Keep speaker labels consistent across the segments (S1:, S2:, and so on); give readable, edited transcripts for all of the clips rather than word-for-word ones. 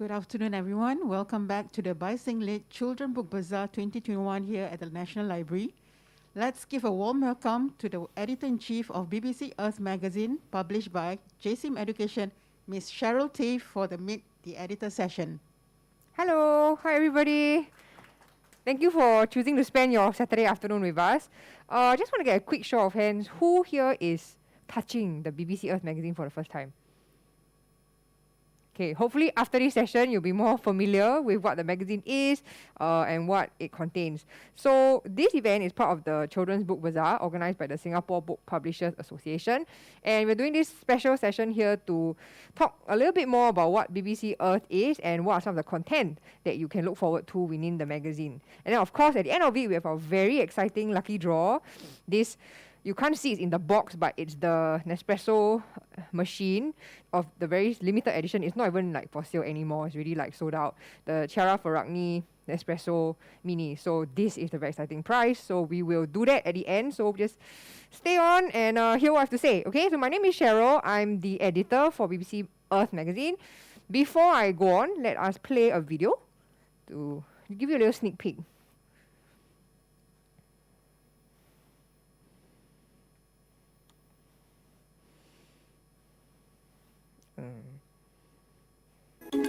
S1: Good afternoon, everyone. Welcome back to the By Sing Lit Children Book Bazaar 2021 here at the National Library. Let's give a warm welcome to the Editor-in-Chief of BBC Earth magazine, published by Jsim Education, Miss Cheryl T for the Meet the Editor session.
S2: Hello, hi everybody. Thank you for choosing to spend your Saturday afternoon with us. Just want to get a quick show of hands. Who here is touching the BBC Earth magazine for the first time? Okay, hopefully after this session, you'll be more familiar with what the magazine is and what it contains. So this event is part of the Children's Book Bazaar organized by the Singapore Book Publishers Association. And we're doing this special session here to talk a little bit more about what BBC Earth is and what are some of the content that you can look forward to within the magazine. And then of course, at the end of it, we have a very exciting lucky draw. This you can't see it in the box, but it's the Nespresso machine of the very limited edition. It's not even like for sale anymore. It's really like sold out. The Cheryl Nespresso Mini. So this is the very exciting prize. So we will do that at the end. So just stay on and hear what I have to say. Okay, so my name is Cheryl. I'm the editor for BBC Earth magazine. Before I go on, let us play a video to give you a little sneak peek. Here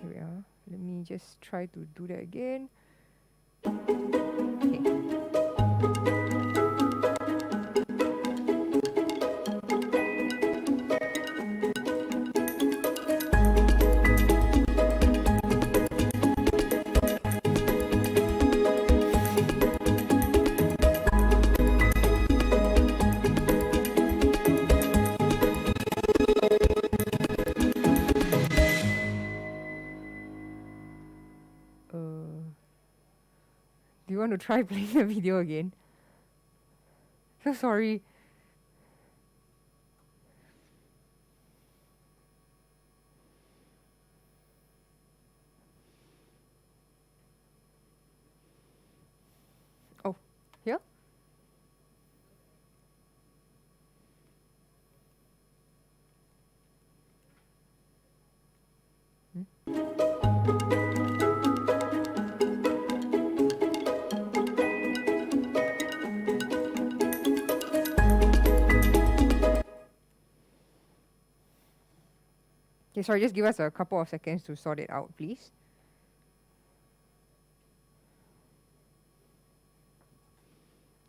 S2: we are. Let me just try to do that again. Okay. Do you want to try playing the video again? So sorry. Oh, here? Okay, sorry, just give us a couple of seconds to sort it out, please.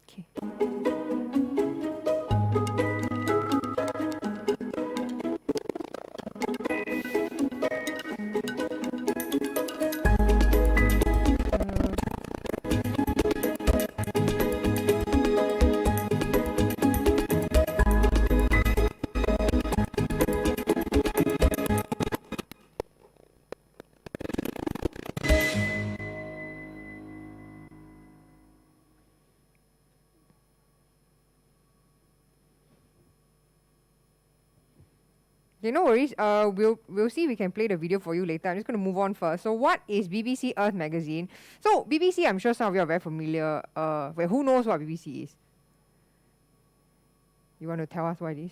S2: Okay. Okay, no worries. We'll see if we can play the video for you later. I'm just going to move on first. So what is BBC Earth magazine? So BBC, I'm sure some of you are very familiar. Well, who knows what BBC is? You want to tell us what it is?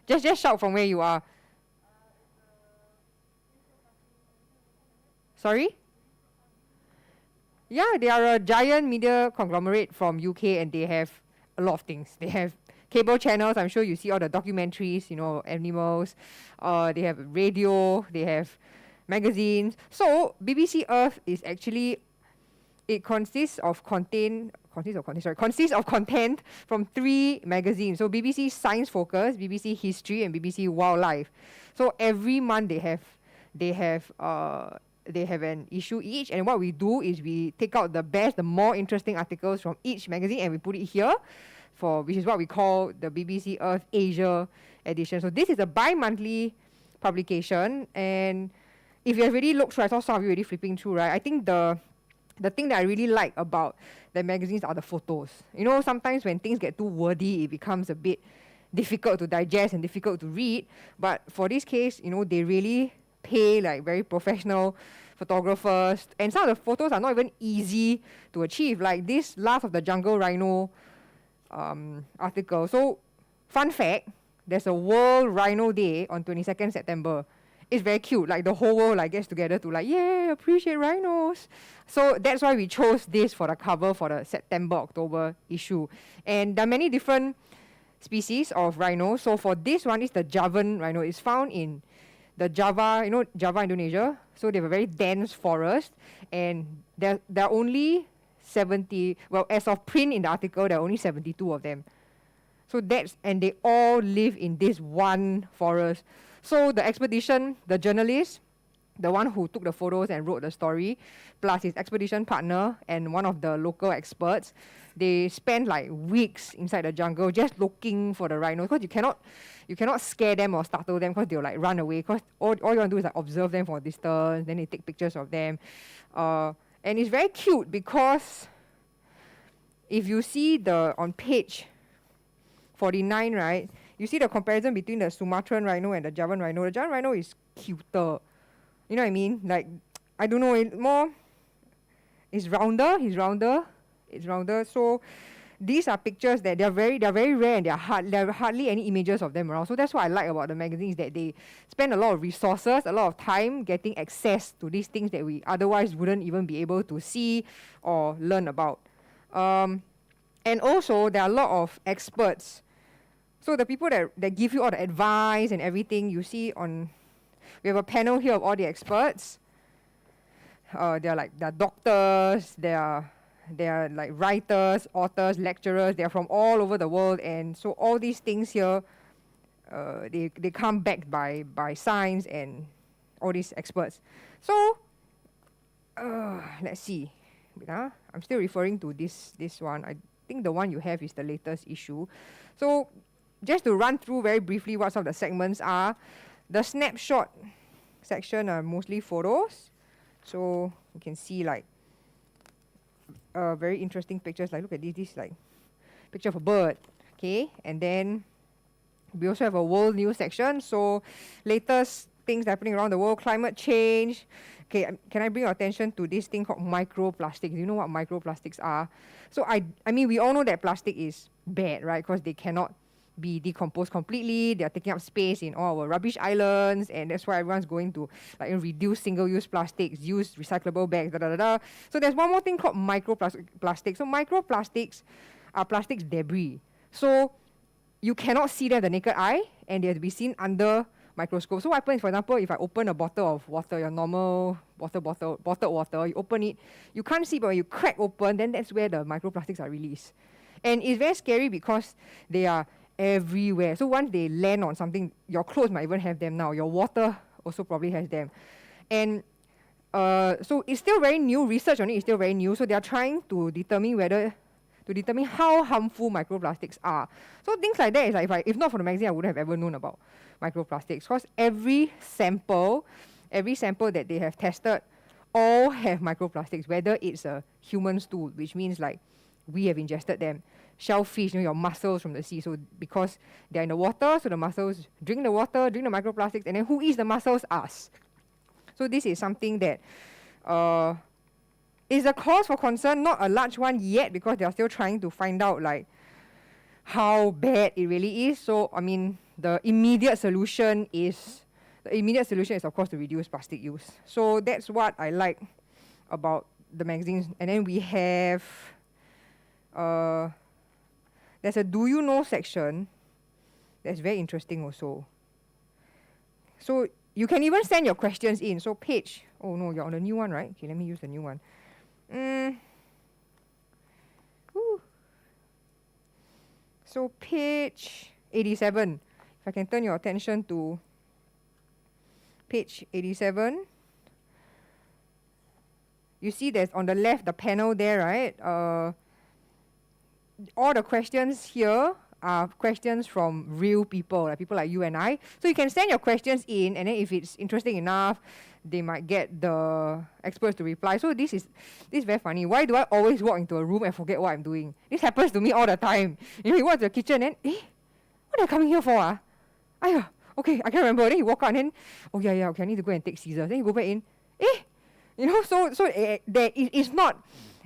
S2: just shout from where you are. Sorry? Yeah, they are a giant media conglomerate from UK and they have a lot of things. They have cable channels, I'm sure you see all the documentaries, you know, animals. They have radio, they have magazines. So BBC Earth is actually, it consists of content from 3 magazines. So BBC Science Focus, BBC History, and BBC Wildlife. So every month they have an issue each, and what we do is we take out the best, the more interesting articles from each magazine and we put it here, which is what we call the BBC Earth Asia edition. So this is a bi-monthly publication, and if you have already looked through, I saw some of you already flipping through, right? I think the thing that I really like about the magazines are the photos. You know, sometimes when things get too wordy, it becomes a bit difficult to digest and difficult to read. But for this case, you know, they really pay like very professional photographers, and some of the photos are not even easy to achieve, like this Last of the Jungle Rhino article. So fun fact, there's a World Rhino Day on 22nd September. It's very cute. Like the whole world like gets together to like, yeah, appreciate rhinos. So that's why we chose this for the cover for the September-October issue. And there are many different species of rhino. So for this one, it's the Javan rhino. It's found in the Java, Java, Indonesia. So they have a very dense forest, and there are only 70. Well, as of print in the article, there are only 72 of them. So and they all live in this one forest. So the expedition, the journalist, the one who took the photos and wrote the story, plus his expedition partner and one of the local experts, they spent like weeks inside the jungle just looking for the rhinos, because you cannot scare them or startle them, because they'll like run away, because all you want to do is like observe them from a distance, then they take pictures of them. And it's very cute because if you see on page 49, right, you see the comparison between the Sumatran rhino and the Javan rhino. The Javan rhino is cuter. You know what I mean? Like, I don't know, it's rounder. It's rounder. So these are pictures that they're very rare, and there are hardly any images of them around. So that's what I like about the magazine, is that they spend a lot of resources, a lot of time getting access to these things that we otherwise wouldn't even be able to see or learn about. And also, there are a lot of experts. So the people that give you all the advice and everything, you see we have a panel here of all the experts. They're doctors, they're like writers, authors, lecturers. They're from all over the world, and so all these things here, they come backed by science and all these experts. So let's see. I'm still referring to this one. I think the one you have is the latest issue. So just to run through very briefly what some of the segments are. The snapshot section are mostly photos. So you can see like very interesting pictures. Like, look at this like picture of a bird. Okay, and then we also have a world news section. So latest things happening around the world, climate change. Okay, can I bring your attention to this thing called microplastics? Do you know what microplastics are? So I mean, we all know that plastic is bad, right? Because they cannot be decomposed completely. They are taking up space in all our rubbish islands, and that's why everyone's going to like reduce single-use plastics, use recyclable bags, So there's one more thing called microplastics. So microplastics are plastics debris. So you cannot see them with the naked eye, and they have to be seen under microscope. So what happens, for example, if I open a bottle of water, your normal bottled water, you open it, you can't see, but when you crack open, then that's where the microplastics are released. And it's very scary because they are everywhere. So once they land on something, your clothes might even have them now. Your water also probably has them. And so it's still very new. Research on it is still very new. So they are trying to determine how harmful microplastics are. So things like that is like, if not for the magazine, I wouldn't have ever known about microplastics. Because every sample that they have tested all have microplastics, whether it's a human stool, which means like we have ingested them. Shellfish, your mussels from the sea. So because they're in the water, so the mussels drink the water, drink the microplastics, and then who eats the mussels? Us. So this is something that is a cause for concern, not a large one yet, because they are still trying to find out like how bad it really is. So I mean, the immediate solution is of course to reduce plastic use. So that's what I like about the magazines. And then we have there's a do you know section that's very interesting also. So you can even send your questions in. So oh no, you're on the new one, right? Okay, let me use the new one. So page 87. If I can turn your attention to page 87. You see there's on the left, the panel there, right? All the questions here are questions from real people, like people like you and I. So you can send your questions in, and then if it's interesting enough, they might get the experts to reply. So this is very funny. Why do I always walk into a room and forget what I'm doing? This happens to me all the time. You walk to the kitchen and what are you coming here for? Okay, I can't remember. Then you walk out and then, okay, I need to go and take scissors. Then you go back in.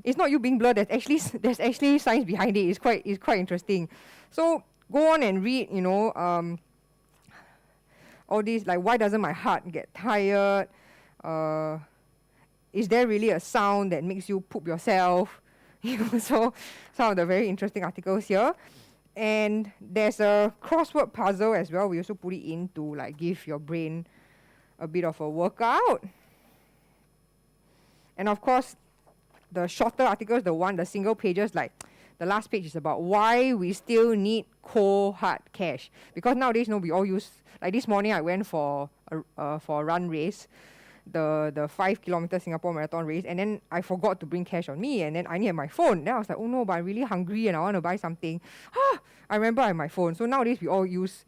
S2: It's not you being blurred. There's actually science behind it. It's quite interesting. So go on and read. all these, like, why doesn't my heart get tired? Uh, is there really a sound that makes you poop yourself? So some of the very interesting articles here. And there's a crossword puzzle as well. We also put it in to like give your brain a bit of a workout. And of course, the shorter articles, the single pages, like the last page is about why we still need cold hard cash. Because nowadays, we all use, like this morning I went for a run race, the 5 kilometer Singapore Marathon race, and then I forgot to bring cash on me, and then I needed my phone. Then I was like, oh no, but I'm really hungry and I want to buy something. I remember I have my phone. So nowadays we all use,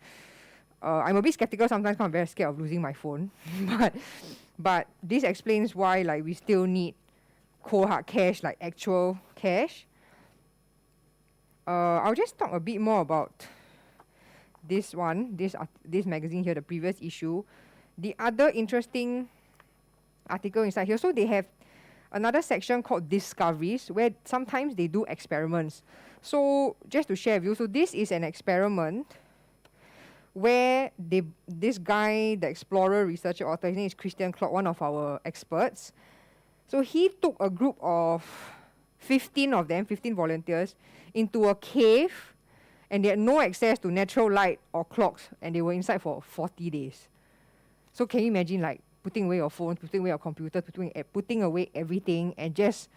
S2: I'm a bit skeptical sometimes, I'm very scared of losing my phone. but this explains why like we still need cold hard cash, like actual cash. I'll just talk a bit more about this magazine here, the previous issue. The other interesting article inside here, so they have another section called Discoveries, where sometimes they do experiments. So just to share with you, so this is an experiment where this guy, the explorer, researcher, author, his name is Christian Klock, one of our experts. So he took a group of 15 of them, 15 volunteers, into a cave, and they had no access to natural light or clocks, and they were inside for 40 days. So can you imagine like putting away your phone, putting away your computer, putting away everything, and just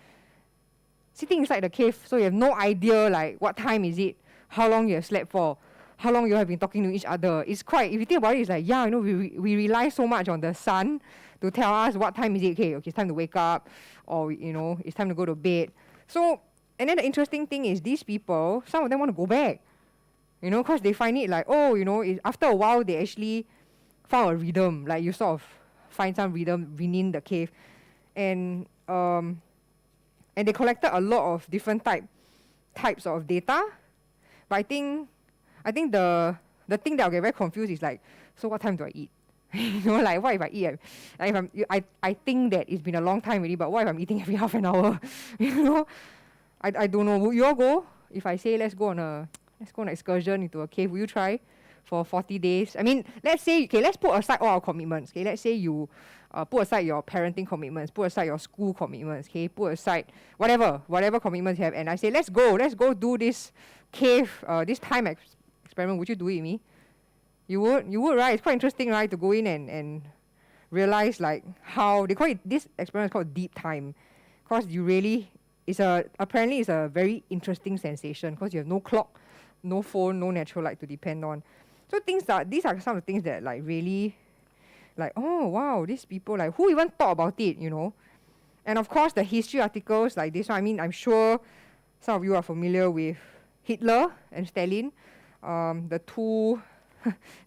S2: sitting inside the cave, so you have no idea like what time is it, how long you have slept for, how long you have been talking to each other. It's quite, if you think about it, it's like, yeah, we rely so much on the sun to tell us what time is it. Okay, it's time to wake up, or it's time to go to bed. So, and then the interesting thing is these people, some of them want to go back, because they find it like, after a while they actually found a rhythm, like you sort of find some rhythm within the cave, and they collected a lot of different types of data. But I think the thing that I'll get very confused is like, so what time do I eat? Like what if I eat? Like I think that it's been a long time already, but what if I'm eating every half an hour? I don't know. Would you all go? If I say let's go on an excursion into a cave, will you try for 40 days? I mean, let's put aside all our commitments. Okay, let's say you put aside your parenting commitments, put aside your school commitments. Okay, put aside whatever commitments you have, and I say let's go do this cave, this time experiment. Would you do it with me? You would, right? It's quite interesting, right, to go in and realize like how they call it. This experiment is called deep time, because apparently it's a very interesting sensation, because you have no clock, no phone, no natural light to depend on. So these are some of the things that like really, like, oh wow, these people, like, who even thought about it, And of course the history articles like this one, I mean, I'm sure some of you are familiar with Hitler and Stalin, the two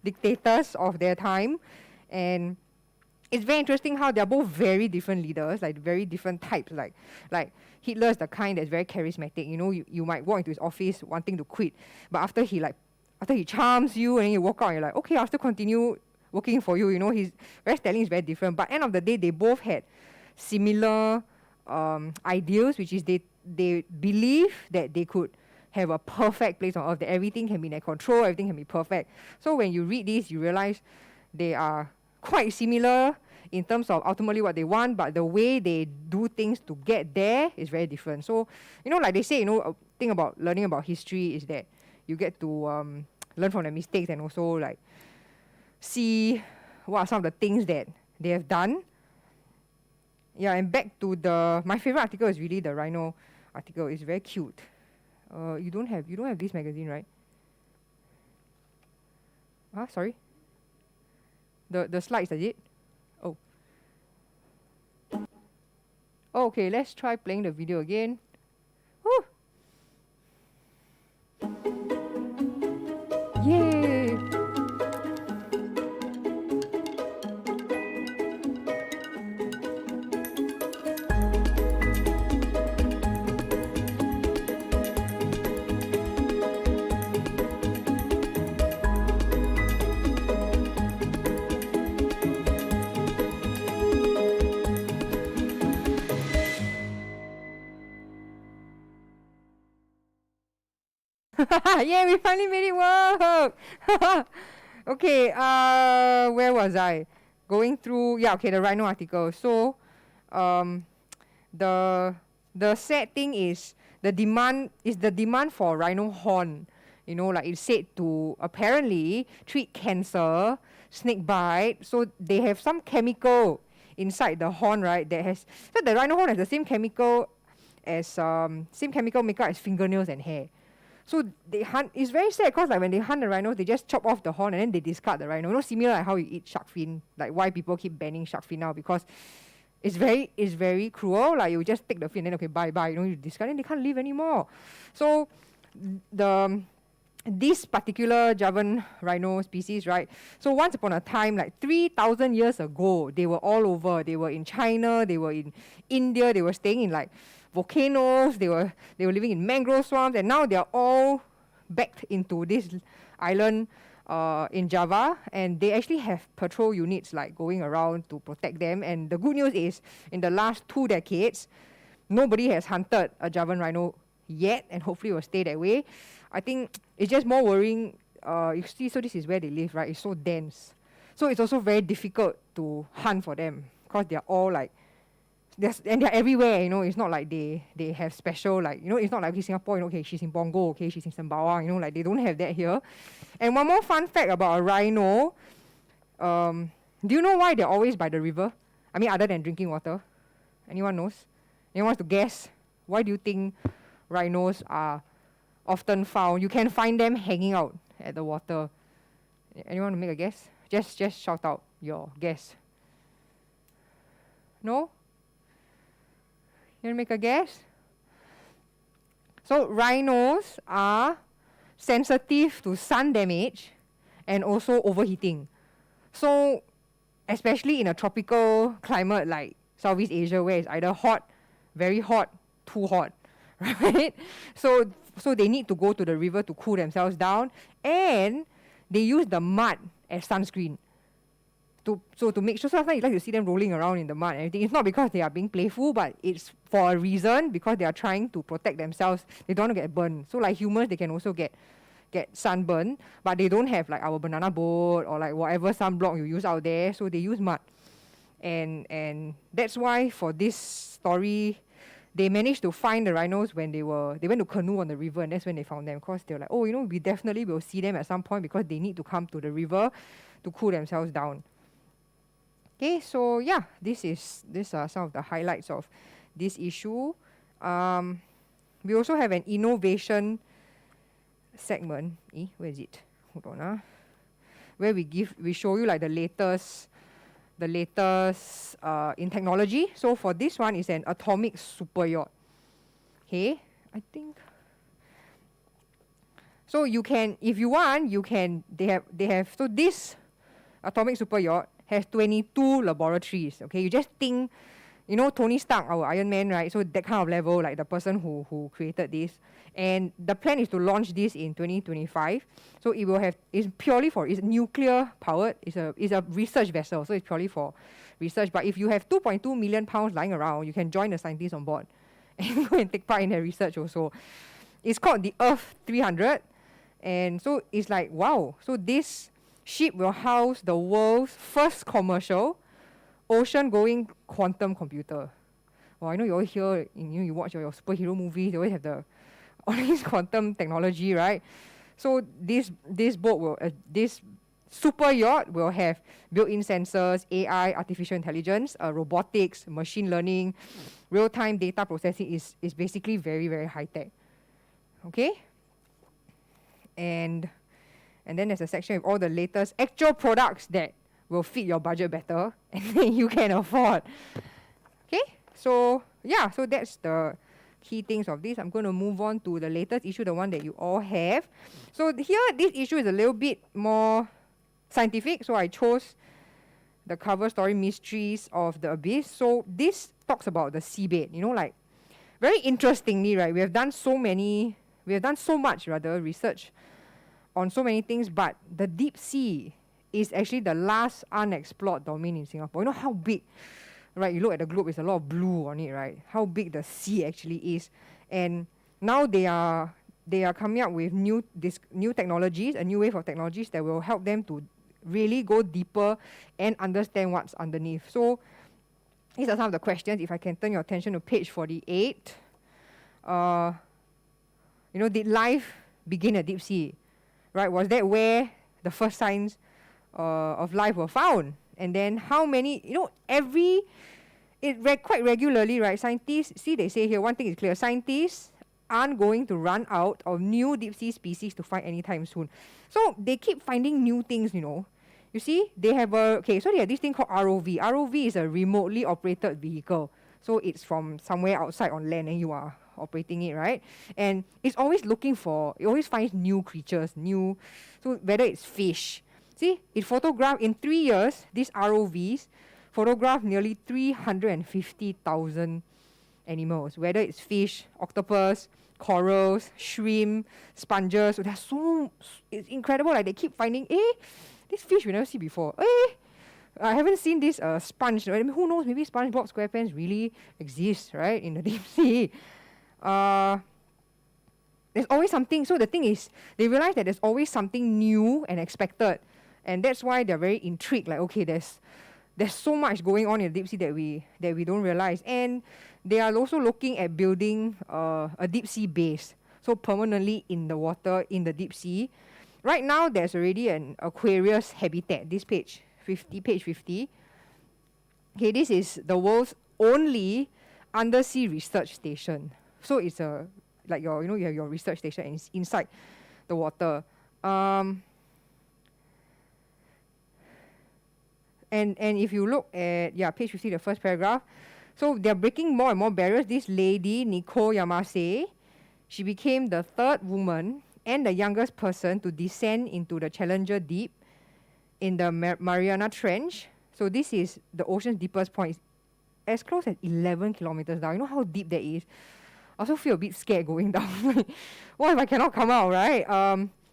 S2: dictators of their time. And it's very interesting how they're both very different leaders, like very different types. Like Hitler is the kind that's very charismatic. You might walk into his office wanting to quit, but after he charms you and you walk out, and you're like, okay, I'll still continue working for you. Whereas Stalin is very different. But end of the day, they both had similar ideals, which is they believe that they could have a perfect place on earth, that everything can be in their control, everything can be perfect. So when you read this, you realize they are quite similar in terms of ultimately what they want, but the way they do things to get there is very different. So, like they say, thing about learning about history is that you get to learn from their mistakes, and also like see what are some of the things that they have done. Yeah, and back to my favorite article is really the rhino article. It's very cute. You don't have this magazine, right? Sorry. The slides, is it? Oh. Okay, let's try playing the video again. Woo! Yay! Yeah, we finally made it work! Okay, where was I? Going through, yeah, okay, the rhino article. So, um, the the sad thing is the demand for rhino horn. You know, like it's said to apparently treat cancer, snake bite. So they have some chemical inside the horn, right? That has so the rhino horn has the same chemical as same chemical makeup as fingernails and hair. So they hunt. It's very sad because like when they hunt the rhinos, they just chop off the horn and then they discard the rhino. You know, similar like how you eat shark fin. Like why people keep banning shark fin now, because it's very cruel. Like you just take the fin and then okay bye bye. You know, you discard and they can't live anymore. So the this particular Javan rhino species, right? So once upon a time, like 3,000 years ago, they were all over. They were in China, they were in India, they were staying in like volcanoes, they were living in mangrove swamps, and now they are all backed into this island in Java, and they actually have patrol units like going around to protect them. And the good news is, in the last 2 decades, nobody has hunted a Javan rhino yet, and hopefully it will stay that way. I think it's just more worrying. You see, so this is where they live, right? It's so dense. So it's also very difficult to hunt for them because they're all like, and they're everywhere, you know. It's not like they have special, like, you know, it's not like in Singapore, you know, okay, she's in Bongo, okay, she's in Sembawang, you know, like they don't have that here. And one more fun fact about a rhino, do you know why they're always by the river? I mean, other than drinking water. Anyone knows? Anyone wants to guess? Why do you think rhinos are often found? You can find them hanging out at the water. Anyone want to make a guess? Just shout out your guess. No? You want to make a guess? So rhinos are sensitive to sun damage and also overheating. So especially in a tropical climate like Southeast Asia, where it's either hot, very hot, too hot, right? So they need to go to the river to cool themselves down, and they use the mud as sunscreen. To make sure, sometimes you like to see them rolling around in the mud and everything. It's not because they are being playful, but it's for a reason, because they are trying to protect themselves. They don't want to get burned. So like humans, they can also get sunburn, but they don't have like our banana boat or like whatever sunblock you use out there. So they use mud, and that's why for this story, they managed to find the rhinos when they went to canoe on the river, and that's when they found them. Because they're like, oh, you know, we definitely will see them at some point because they need to come to the river to cool themselves down. Okay, so yeah, these are some of the highlights of this issue. We also have an innovation segment. Where is it? Hold on, where we show you like the latest in technology. So for this one, is an atomic super yacht. Okay, I think. So you can, if you want, you can. They have. So this atomic super yacht has 22 laboratories. Okay, you just think, you know, Tony Stark, our Iron Man, right? So that kind of level, like the person who created this. And the plan is to launch this in 2025. So it will have, it's nuclear powered. It's a research vessel, so it's purely for research. But if you have 2.2 million pounds lying around, you can join the scientists on board and go and take part in their research also. It's called the Earth 300. And so it's like, wow. So this ship will house the world's first commercial ocean-going quantum computer. Well, I know you all hear, you watch your superhero movies, they always have all this quantum technology, right? So this boat will, this super yacht will have built-in sensors, AI, artificial intelligence, robotics, machine learning, real-time data processing. Is basically very, very high-tech. Okay? And then there's a section with all the latest actual products that will fit your budget better and then you can afford. Okay, so yeah, so that's the key things of this. I'm going to move on to the latest issue, the one that you all have. So here, this issue is a little bit more scientific, so I chose the cover story, Mysteries of the Abyss. So this talks about the seabed, you know, like very interestingly, right, we have done so much research on so many things, but the deep sea is actually the last unexplored domain in Singapore. You know how big, right? You look at the globe, there's a lot of blue on it, right? How big the sea actually is. And now they are they are coming up with new technologies, a new wave of technologies that will help them to really go deeper and understand what's underneath. So these are some of the questions. If I can turn your attention to page 48. Did life begin at deep sea? Right? Was that where the first signs of life were found? And then how many, quite regularly, right? Scientists, see, they say here, one thing is clear, scientists aren't going to run out of new deep sea species to find anytime soon. So they keep finding new things, You see, they have so they have this thing called ROV. ROV is a remotely operated vehicle. So it's from somewhere outside on land and you are operating it, right? And it always finds new creatures, so whether it's fish. See, it photographed in 3 years, these ROVs photographed nearly 350,000 animals, whether it's fish, octopus, corals, shrimp, sponges. So it's incredible. Like they keep finding, this fish we never see before. I haven't seen this sponge. I mean, who knows? Maybe SpongeBob SquarePants really exists, right, in the deep sea. There's always something. So the thing is, they realize that there's always something new and expected, and that's why they're very intrigued. Like, okay, there's so much going on in the deep sea that we don't realize, and they are also looking at building a deep sea base, so permanently in the water in the deep sea. Right now, there's already an Aquarius habitat. This page 50. Okay, this is the world's only undersea research station. So it's you have your research station and it's inside the water. And if you look at page 50, the first paragraph, so they're breaking more and more barriers. This lady, Nico Yamase, she became the third woman and the youngest person to descend into the Challenger Deep in the Mariana Trench. So this is the ocean's deepest point. It's as close as 11 kilometers down. You know how deep that is? I also feel a bit scared going down. What if I cannot come out, right?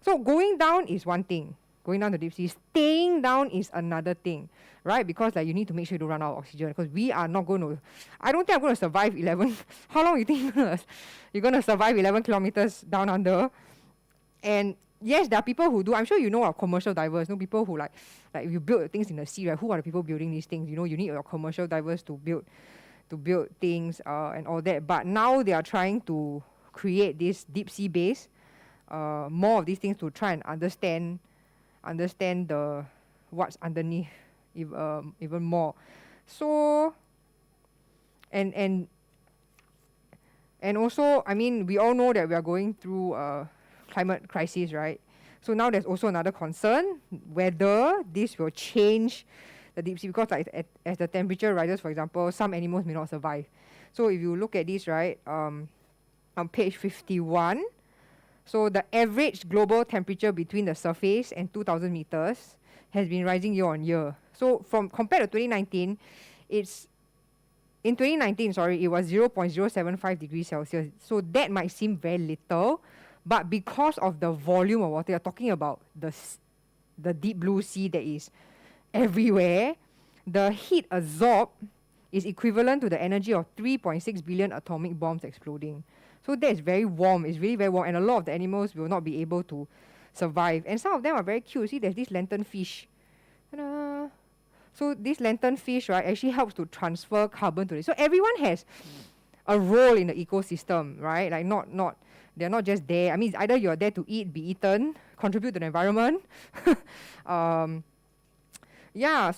S2: So going down is one thing. Going down the deep sea. Staying down is another thing, right? Because you need to make sure you don't run out of oxygen. Because we are not going to... I don't think I'm going to survive 11... How long do you think you're going to survive 11 kilometers down under? And yes, there are people who do. I'm sure you know our commercial divers. People who like you build things in the sea, right? Who are the people building these things? You need your commercial divers to build things and all that. But now they are trying to create this deep sea base, more of these things to try and understand the what's underneath even more. So and also, I mean, we all know that we are going through climate crisis, right? So now there's also another concern whether this will change the deep sea, because as the temperature rises, for example, some animals may not survive. So if you look at this, right, on page 51, so the average global temperature between the surface and 2,000 meters has been rising year on year. So compared to 2019, it was 0.075 degrees Celsius. So that might seem very little, but because of the volume of water, you're talking about the deep blue sea that is everywhere, the heat absorbed is equivalent to the energy of 3.6 billion atomic bombs exploding. So that is very warm. It's really very warm, and a lot of the animals will not be able to survive. And some of them are very cute. See, there's this lanternfish. Ta-da! So this lanternfish, right, actually helps to transfer carbon to it. So everyone has a role in the ecosystem, right? Like they're not just there. I mean, it's either you're there to eat, be eaten, contribute to the environment. So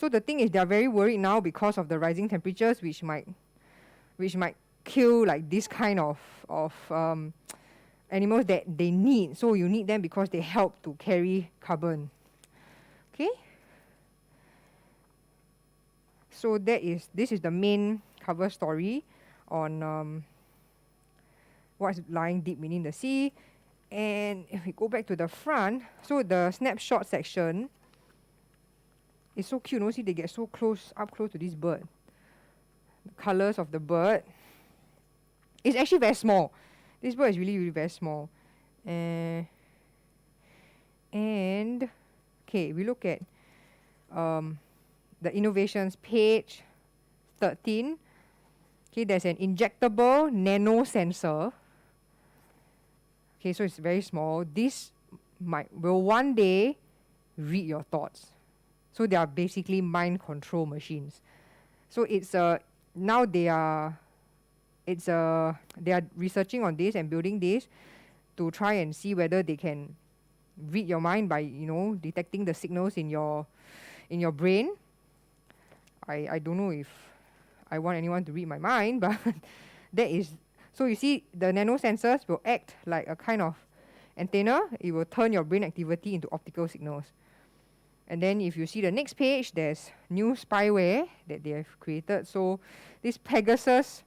S2: the thing is, they're very worried now because of the rising temperatures, which might kill like this kind of animals that they need. So you need them because they help to carry carbon. Okay. So this is the main cover story on what's lying deep beneath the sea. And if we go back to the front, so the snapshot section is so cute. See, they get so up close to this bird. The colors of the bird. It's actually very small. This bird is really, really very small. And okay, we look at the innovations page 13. Okay, there's an injectable nano sensor. Okay, so it's very small. This will one day read your thoughts. So they are basically mind control machines. So now they are researching on this and building this to try and see whether they can read your mind by detecting the signals in your brain. I don't know if I want anyone to read my mind, but that is so. You see, the nanosensors will act like a kind of antenna. It will turn your brain activity into optical signals. And then if you see the next page, there's new spyware that they have created. So this Pegasus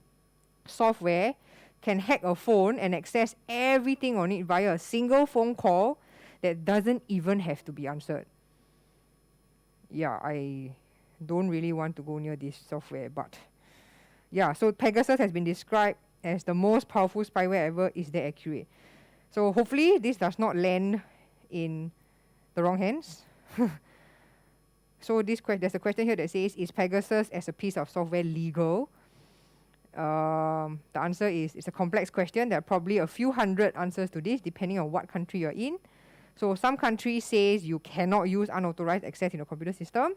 S2: software can hack a phone and access everything on it via a single phone call that doesn't even have to be answered. Yeah, I don't really want to go near this software, but yeah, so Pegasus has been described as the most powerful spyware ever. Is that accurate? So hopefully this does not land in the wrong hands. So there's a question here that says, is Pegasus as a piece of software legal? The answer is, it's a complex question. There are probably a few hundred answers to this, depending on what country you're in. So some countries says you cannot use unauthorized access in a computer system.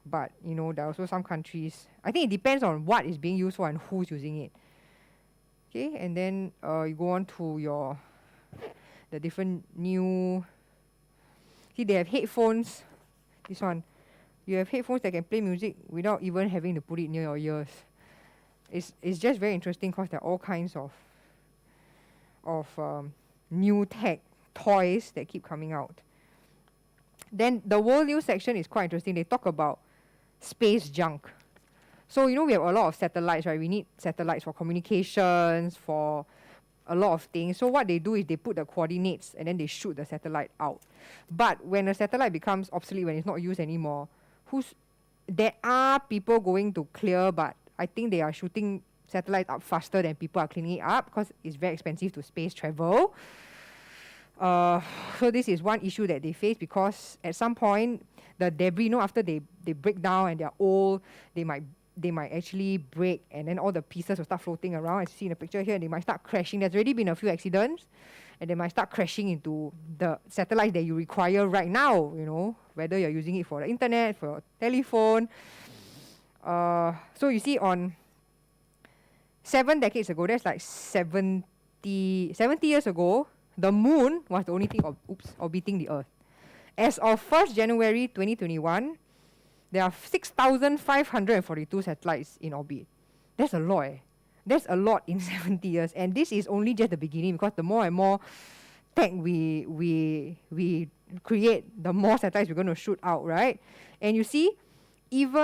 S2: But, there are also some countries, I think it depends on what is being used for and who's using it. Okay, and then you go on to the different new, see they have headphones, this one. You have headphones that can play music without even having to put it near your ears. It's just very interesting because there are all kinds of new tech toys that keep coming out. Then the world news section is quite interesting. They talk about space junk. So, we have a lot of satellites, right? We need satellites for communications, for a lot of things. So what they do is they put the coordinates and then they shoot the satellite out. But when a satellite becomes obsolete, when it's not used anymore, there are people going to clear, but I think they are shooting satellites up faster than people are cleaning it up because it's very expensive to space travel. So this is one issue that they face, because at some point the debris, after they break down and they're old, they might actually break, and then all the pieces will start floating around. As you see in the picture here, they might start crashing. There's already been a few accidents, and they might start crashing into the satellites that you require right now, whether you're using it for the internet, for your telephone. So you see, on 7 decades ago, that's like 70 years ago, the moon was the only thing orbiting the Earth. As of 1st January 2021, there are 6,542 satellites in orbit. That's a lot. That's a lot in 70 years. And this is only just the beginning, because the more and more tech we create, the more satellites we're going to shoot out, right? And you see, I'm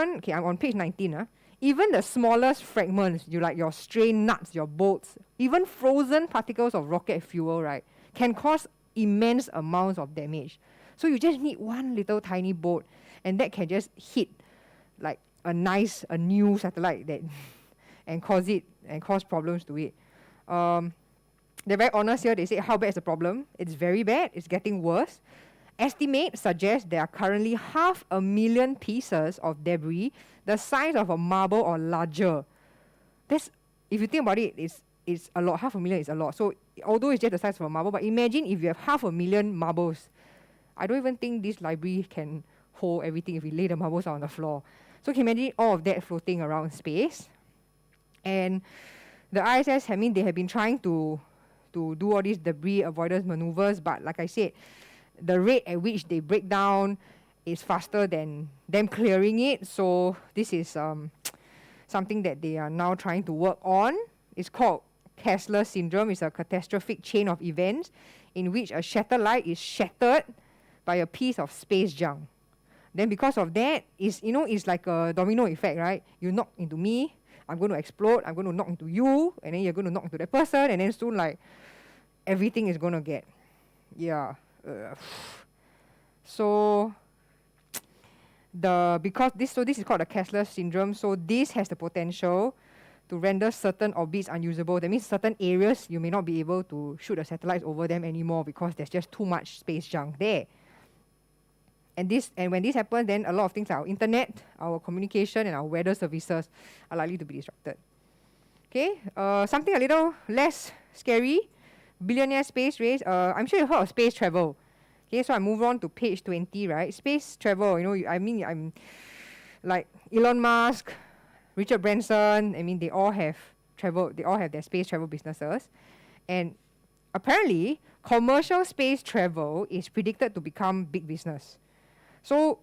S2: on page 19. Even the smallest fragments, your stray nuts, your bolts, even frozen particles of rocket fuel, right, can cause immense amounts of damage. So you just need one little tiny bolt, and that can just hit like a new satellite and cause problems to it. They're very honest here. They say, how bad is the problem? It's very bad. It's getting worse. Estimates suggest there are currently 500,000 pieces of debris the size of a marble or larger. If you think about it, it's a lot. 500,000 is a lot. So although it's just the size of a marble, but imagine if you have 500,000 marbles. I don't even think this library can hold everything if we lay the marbles out on the floor. So can you imagine all of that floating around space? And the ISS, they have been trying to do all these debris avoidance maneuvers, but like I said, the rate at which they break down is faster than them clearing it. So this is something that they are now trying to work on. It's called Kessler syndrome. It's a catastrophic chain of events in which a satellite is shattered by a piece of space junk. Then because of that, it's like a domino effect, right? You knock into me, I'm going to explode, I'm going to knock into you, and then you're going to knock into that person, and then soon everything is going to get, So this is called the Kessler syndrome. So this has the potential to render certain orbits unusable. That means certain areas you may not be able to shoot the satellites over them anymore because there's just too much space junk there. And when this happens, then a lot of things like our internet, our communication, and our weather services are likely to be disrupted. Okay, something a little less scary. billionaire space race. I'm sure you've heard of space travel. Okay, so I move on to page 20, right? Space travel, I'm like Elon Musk, Richard Branson. I mean, they all have traveled. They all have their space travel businesses, and apparently, commercial space travel is predicted to become big business. So,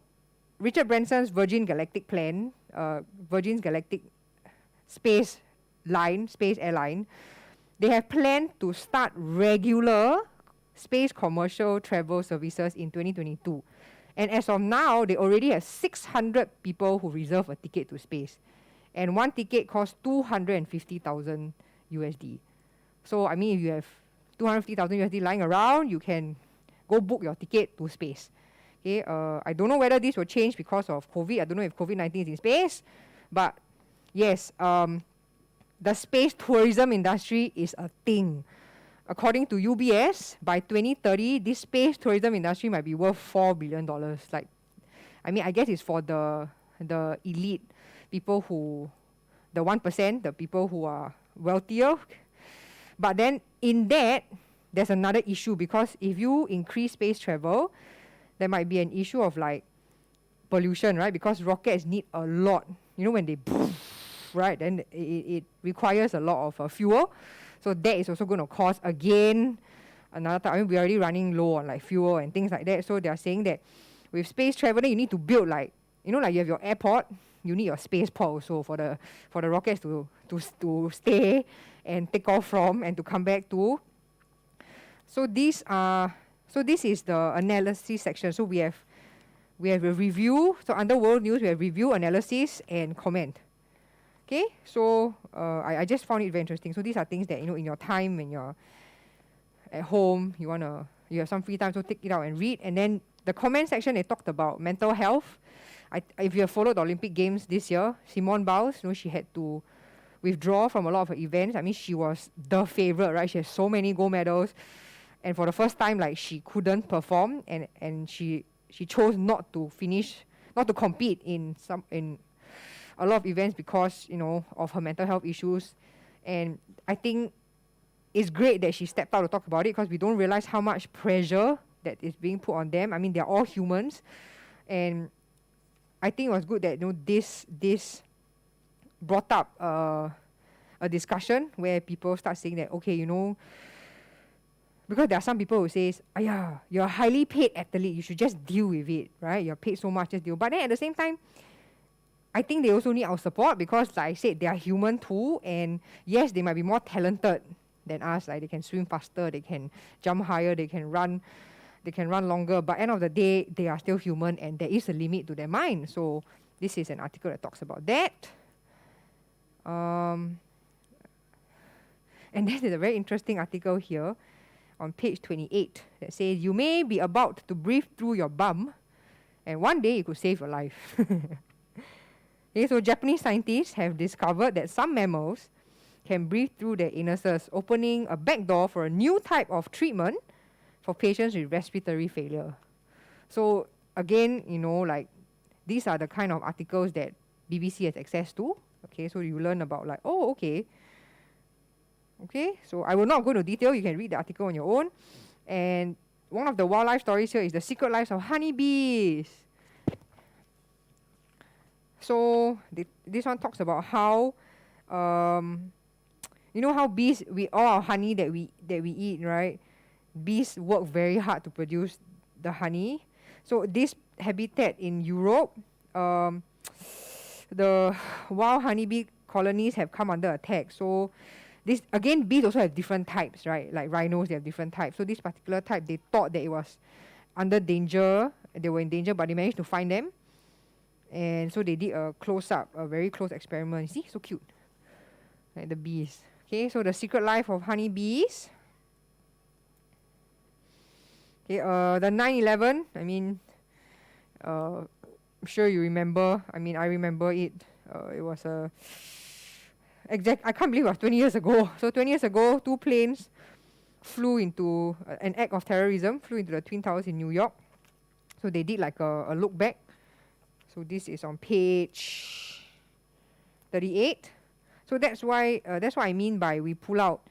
S2: Richard Branson's Virgin Galactic plan, Virgin's Galactic Space Space Airline, they have planned to start regular space commercial travel services in 2022. And as of now, they already have 600 people who reserve a ticket to space. And one ticket costs 250,000 USD. So, I mean, if you have 250,000 USD lying around, you can go book your ticket to space. Okay, I don't know whether this will change because of COVID. I don't know if COVID-19 is in space. But yes, the space tourism industry is a thing. According to UBS, by 2030, this space tourism industry might be worth $4 billion. Like, I mean, I guess it's for the elite people the 1%, the people who are wealthier. But then in that, there's another issue, because if you increase space travel, there might be an issue of like pollution, right? Because rockets need a lot, when they right, then it requires a lot of fuel. So that is also going to cause, again, another time. I mean, we're already running low on like fuel and things like that. So they're saying that with space travel, you need to build like you have your airport, you need your spaceport also for the rockets to stay and take off from and to come back to. So this is the analysis section. So we have a review. So under world news, we have review, analysis, and comment. Okay, so I just found it very interesting. So these are things that in your time when you're at home, you have some free time, so take it out and read. And then the comment section, they talked about mental health. If you have followed the Olympic Games this year, Simone Biles, she had to withdraw from a lot of her events. I mean, she was the favorite, right? She has so many gold medals, and for the first time, like, she couldn't perform, and she chose not to compete in a lot of events because of her mental health issues. And I think it's great that she stepped out to talk about it, because we don't realize how much pressure that is being put on them. I mean, they're all humans, and I think it was good that this brought up a discussion where people start saying that, okay, because there are some people who says, you're a highly paid athlete, you should just deal with it, right? You're paid so much, just deal. But then at the same time, I think they also need our support, because like I said, they are human too, and yes, they might be more talented than us. Like, they can swim faster, they can jump higher, they can run longer, but end of the day, they are still human, and there is a limit to their mind. So this is an article that talks about that. And then there's a very interesting article here on page 28 that says, you may be about to breathe through your bum, and one day it could save your life. Okay, so Japanese scientists have discovered that some mammals can breathe through their anuses, opening a backdoor for a new type of treatment for patients with respiratory failure. So again, like, these are the kind of articles that BBC has access to. Okay, so you learn about like, oh, okay. Okay, so I will not go into detail. You can read the article on your own. And one of the wildlife stories here is the secret lives of honeybees. So this one talks about how, how bees, all our honey that we eat, right? Bees work very hard to produce the honey. So this habitat in Europe, the wild honeybee colonies have come under attack. So this, again, bees also have different types, right? Like rhinos, they have different types. So this particular type, they thought that it was under danger. They were in danger, but they managed to find them. And so they did a very close experiment. See, so cute. Like the bees. Okay, so the secret life of honeybees. Okay, the 9/11, I mean, I'm sure you remember. I mean, I remember it. It was I can't believe it was 20 years ago. So 20 years ago, 2 planes flew into an act of terrorism, flew into the Twin Towers in New York. So they did like a look back. So this is on page 38. So that's what I mean by we pull out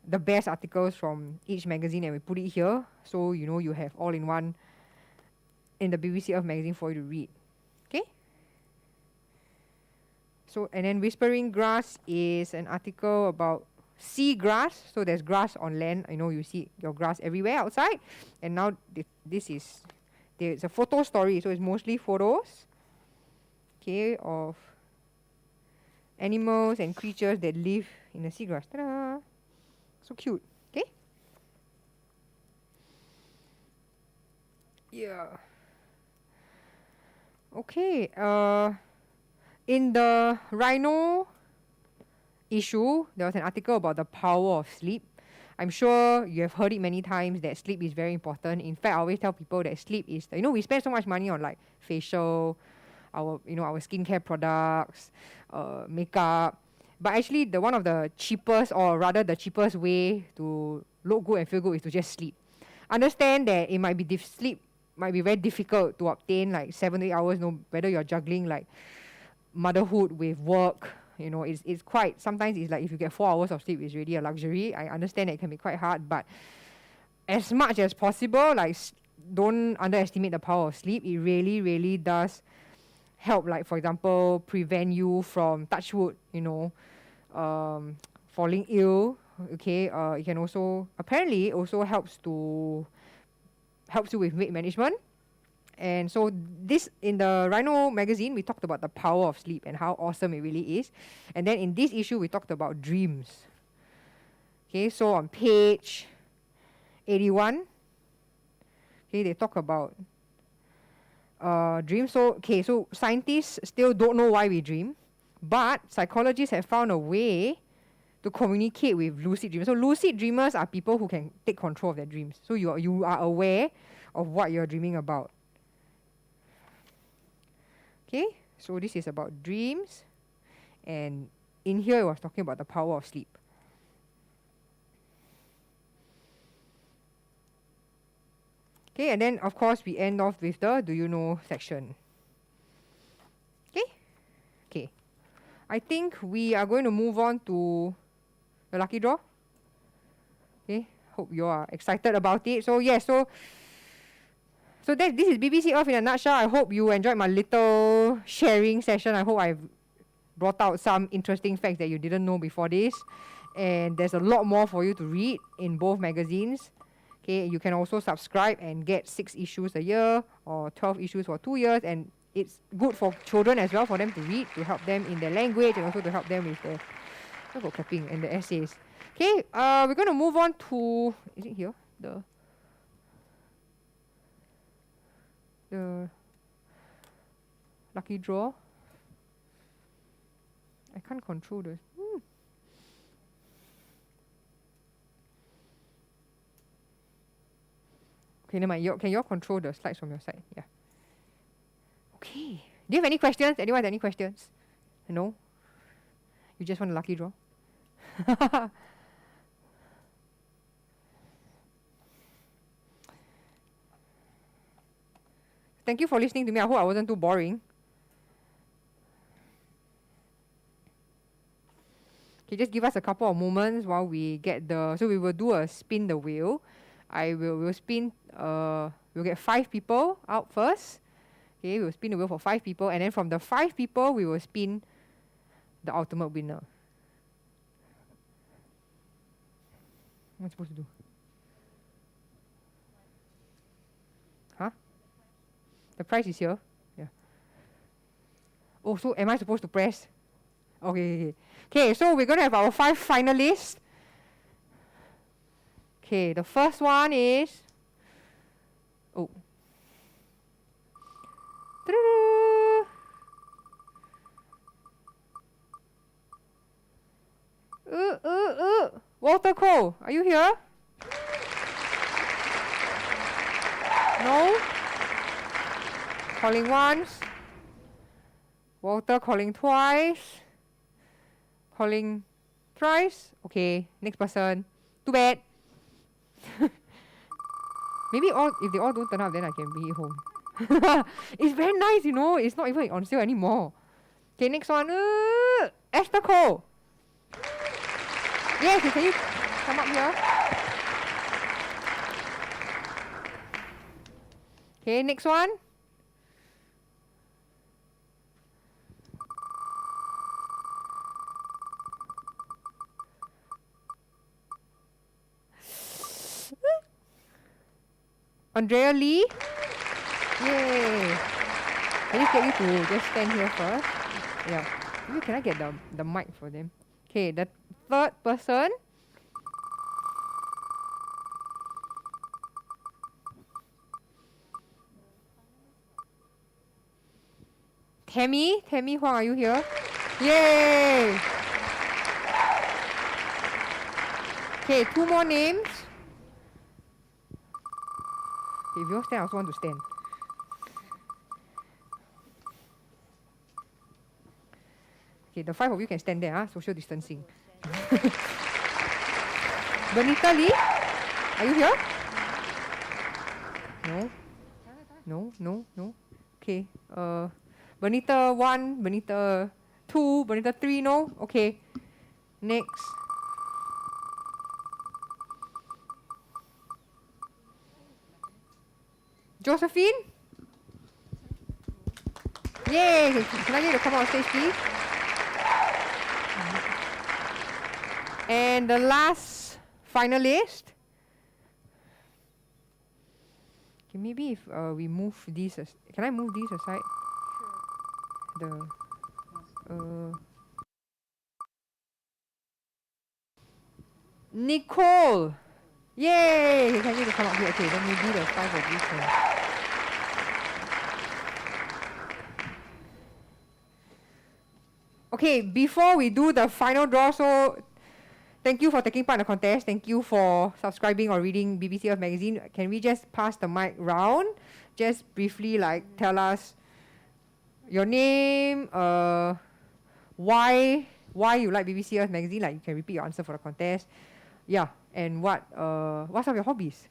S2: the best articles from each magazine and we put it here. So, you know, you have all in one in the BBC Earth magazine for you to read. Okay? So, and then Whispering Grass is an article about sea grass. So there's grass on land. You know, you see your grass everywhere outside. And now this is, it's a photo story. So it's mostly photos, okay, of animals and creatures that live in the seagrass. Ta-da! So cute. Okay? Yeah. Okay. In the rhino issue, there was an article about the power of sleep. I'm sure you have heard it many times that sleep is very important. In fact, I always tell people that sleep is, you know, we spend so much money on like facial, our skincare products, makeup. But actually, one of the cheapest, or rather the cheapest way to look good and feel good is to just sleep. Understand that it might be sleep might be very difficult to obtain, like 7 to 8 hours. No, whether you're juggling like motherhood with work, you know, it's quite. Sometimes it's like if you get 4 hours of sleep, it's really a luxury. I understand that it can be quite hard, but as much as possible, like don't underestimate the power of sleep. It really, really does help, like for example, prevent you from, touch wood, you know, falling ill. Okay, it can also apparently also helps you with weight management. And so this, in the Rhino magazine, we talked about the power of sleep and how awesome it really is. And then in this issue, we talked about dreams. Okay, so on page 81, okay, they talk about dreams. So scientists still don't know why we dream, but psychologists have found a way to communicate with lucid dreamers. So lucid dreamers are people who can take control of their dreams. So you are aware of what you're dreaming about. Okay, so this is about dreams, and in here it was talking about the power of sleep. Okay, and then of course we end off with the do you know section. Okay, I think we are going to move on to the lucky draw. Okay, hope you are excited about it. So yes, so this is BBC Earth in a nutshell. I hope you enjoyed my little sharing session. I hope I've brought out some interesting facts that you didn't know before this. And there's a lot more for you to read in both magazines. Okay, you can also subscribe and get 6 issues a year or 12 issues for 2 years. And it's good for children as well, for them to read, to help them in their language and also to help them with their vocabulary and the essays. Okay, we're going to move on to, is it here? The lucky draw. I can't control this. Okay, never mind. Can you all control the slides from your side? Yeah. Okay. Do you have any questions? Anyone have any questions? No? You just want a lucky draw? Thank you for listening to me. I hope I wasn't too boring. Okay, just give us a couple of moments while we get so we will do a spin the wheel. We'll spin, we'll get 5 people out first. Okay, we'll spin the wheel for 5 people, and then from the 5 people, we will spin the ultimate winner. What am I supposed to do? Huh? The prize is here? Yeah. Oh, so am I supposed to press? Okay. Okay, so we're going to have our 5 finalists. Okay, the first one is... Oh. Walter Cole, are you here? No? Calling once. Walter calling twice. Calling thrice. Okay, next person. Too bad. Maybe if they all don't turn up, then I can bring it home. It's very nice, you know. It's not even on sale anymore. Okay, next one. Esther Cole. Yes, can you come up here. Okay, next one. Andrea Lee. Yay. I just get you to just stand here first. Yeah. Maybe can I get the mic for them? Okay, the third person. Tammy Huang, are you here? Yay! Okay, 2 more names. Okay, if you all stand, I also want to stand. Okay, the 5 of you can stand there, social distancing. Benita Lee, are you here? No. Okay, Benita 1, Benita 2, Benita 3, no? Okay, next. Josephine? Yay! Can I get you to come on stage, please? And the last finalist. Okay, maybe if we move these, can I move these aside? Sure. Nicole! Yay! Can you to come up here? Okay, then maybe the 5 of you can. Okay, before we do the final draw, so thank you for taking part in the contest. Thank you for subscribing or reading BBC Earth magazine. Can we just pass the mic round? Just briefly, tell us your name, why you like BBC Earth magazine. You can repeat your answer for the contest. Yeah, and what's some of your hobbies?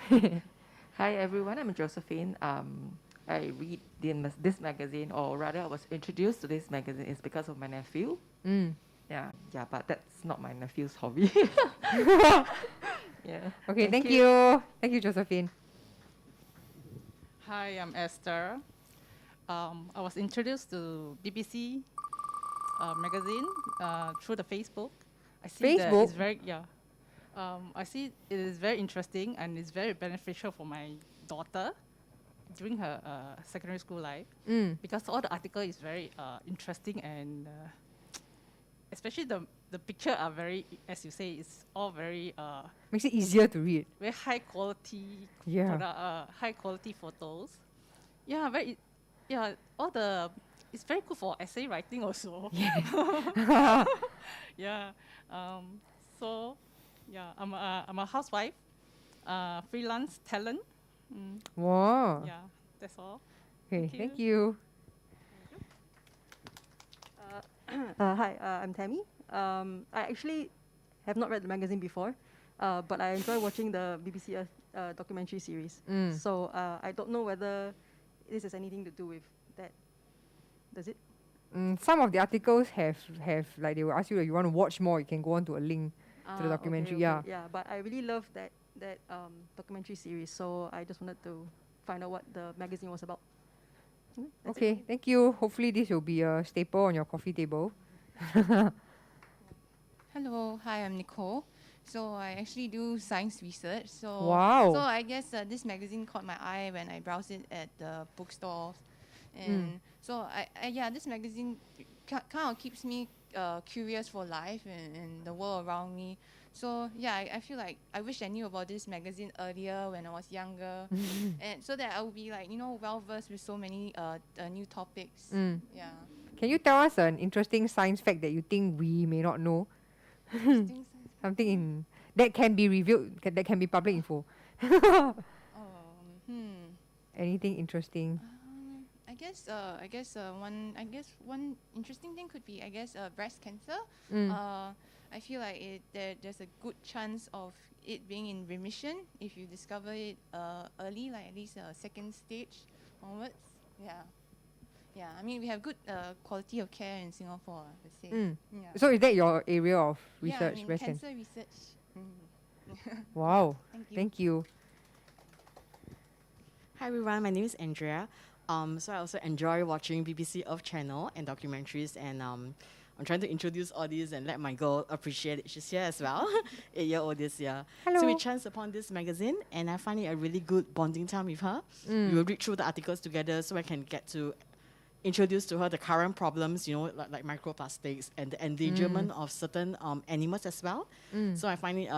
S3: Hi everyone, I'm Josephine. I read this magazine, or rather I was introduced to this magazine is because of my nephew. Yeah, but that's not my nephew's hobby. Yeah.
S2: Okay, thank you. Thank you, Josephine.
S4: Hi, I'm Esther. I was introduced to BBC magazine through the Facebook. I see that
S2: Facebook?
S4: it's very I see it is very interesting and it's very beneficial for my daughter during her secondary school life because all the article is very interesting and especially the picture are very, as you say, it's all very
S2: Makes it easier to read.
S4: very high quality high quality photos. Yeah, all the it's very good for essay writing also. Yeah. So yeah, I'm a housewife, freelance talent.
S2: Wow.
S4: Yeah, that's all.
S2: Okay,
S4: Thank
S2: thank you.
S5: Hi, I'm Tammy. I actually have not read the magazine before, but I enjoy watching the BBC documentary series. So I don't know whether this has anything to do with that. Does it?
S2: Some of the articles have they will ask you if you want to watch more, you can go on to a link to the documentary.
S5: Okay. Yeah, but I really love that documentary series. So I just wanted to find out what the magazine was about. That's
S2: Okay,
S5: it.
S2: thank you. Hopefully this will be a staple on your coffee table.
S6: Hello, hi, I'm Nicole. So I actually do science research. So
S2: Wow.
S6: So I guess this magazine caught my eye when I browsed it at the bookstores, and so this magazine kind of keeps me curious for life and the world around me. So yeah, I feel like I wish I knew about this magazine earlier when I was younger, and so that I would be well versed with so many new topics. Yeah.
S2: Can you tell us an interesting science fact that you think we may not know?
S6: Interesting science.
S2: Something that can be revealed, that can be public info. Anything interesting?
S6: I guess one interesting thing could be breast cancer. I feel like there's a good chance of it being in remission if you discover it early, like at least second stage onwards. Yeah. I mean, we have good quality of care in Singapore, I would say. Yeah.
S2: So is that your area of research?
S6: Yeah, I mean,
S2: breast
S6: cancer research.
S2: Wow.
S7: Thank you.
S2: Thank you.
S8: Hi everyone, my name is Andrea. So I also enjoy watching BBC Earth channel and documentaries, and I'm trying to introduce all these and let my girl appreciate it. She's here as well, 8-year-old this year.
S2: Hello.
S8: So we chanced upon this magazine, and I find it a really good bonding time with her. We will read through the articles together, so I can get to introduce to her the current problems, you know, like microplastics and the endangerment of certain animals as well. So I find it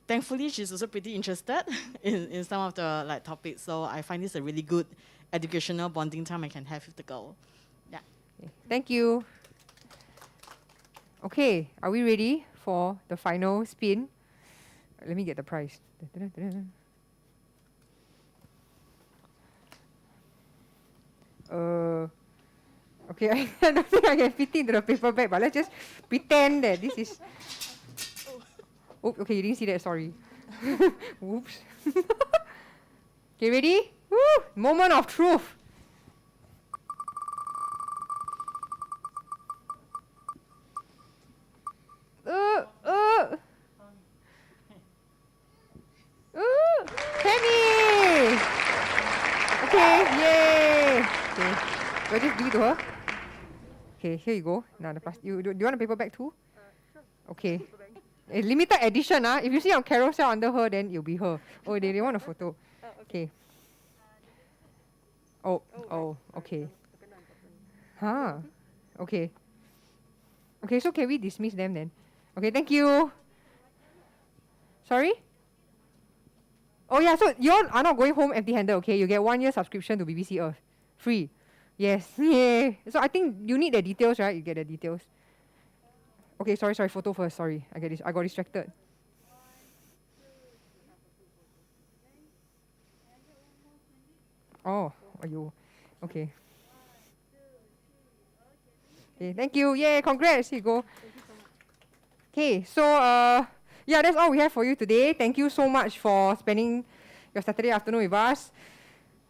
S8: thankfully, she's also pretty interested in some of the topics. So I find this a really good educational bonding time I can have with the girl. Yeah.
S2: Okay, thank you. Okay, are we ready for the final spin? Let me get the prize. Okay, I don't think I can fit into the paper bag, but let's just pretend that this is. Oh, okay, you didn't see that, sorry. Whoops. Okay, ready? Woo! Moment of truth. Penny! Okay, yay! Okay, do I just give it to her? Okay, here you go. Now the plastic. Do you want a paper bag too?
S5: Sure.
S2: Okay. A limited edition, ah. If you see on carousel under her, then it'll be her. Oh, they want a photo. Okay. Oh, okay. Huh. Okay. Okay, so can we dismiss them then? Okay, thank you. Sorry? Oh yeah, so you all are not going home empty-handed, okay? You get 1 year subscription to BBC Earth. Free. Yes. Yay. So I think you need the details, right? You get the details. Okay, sorry, photo first, sorry. I got distracted. Oh, are you? Okay. Okay, thank you. Yay, congrats. Here you go. Okay, so yeah, that's all we have for you today. Thank you so much for spending your Saturday afternoon with us.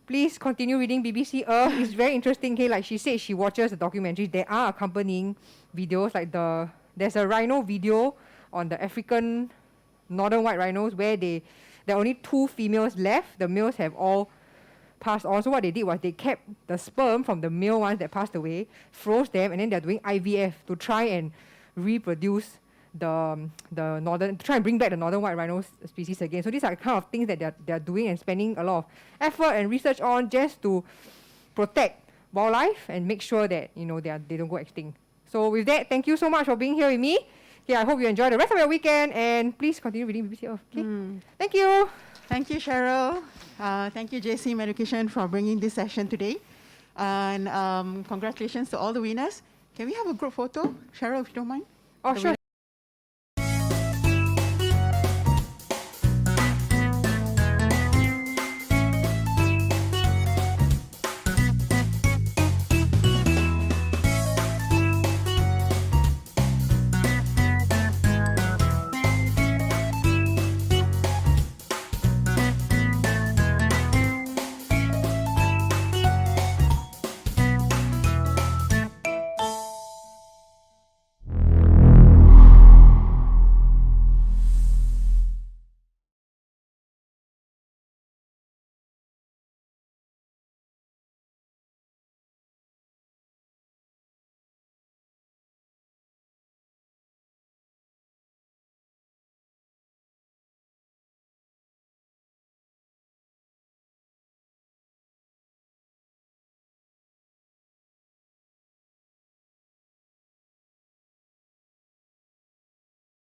S2: Please continue reading BBC Earth. It's very interesting. Okay, like she said, she watches the documentaries. There are accompanying videos, like there's a rhino video on the African northern white rhinos where there are only 2 females left. The males have all passed on. So what they did was they kept the sperm from the male ones that passed away, froze them, and then they're doing IVF to try and reproduce the northern, to try and bring back the northern white rhino species again. So these are the kind of things that they're doing and spending a lot of effort and research on just to protect wildlife and make sure that they don't go extinct. So with that, thank you so much for being here with me. Okay, I hope you enjoy the rest of your weekend, and please continue reading BBC Earth. Okay, thank you.
S1: Thank you, Cheryl. Thank you, Jsim Education, for bringing this session today. And congratulations to all the winners. Can we have a group photo, Cheryl, if you don't mind?
S2: Oh,
S1: The
S2: sure.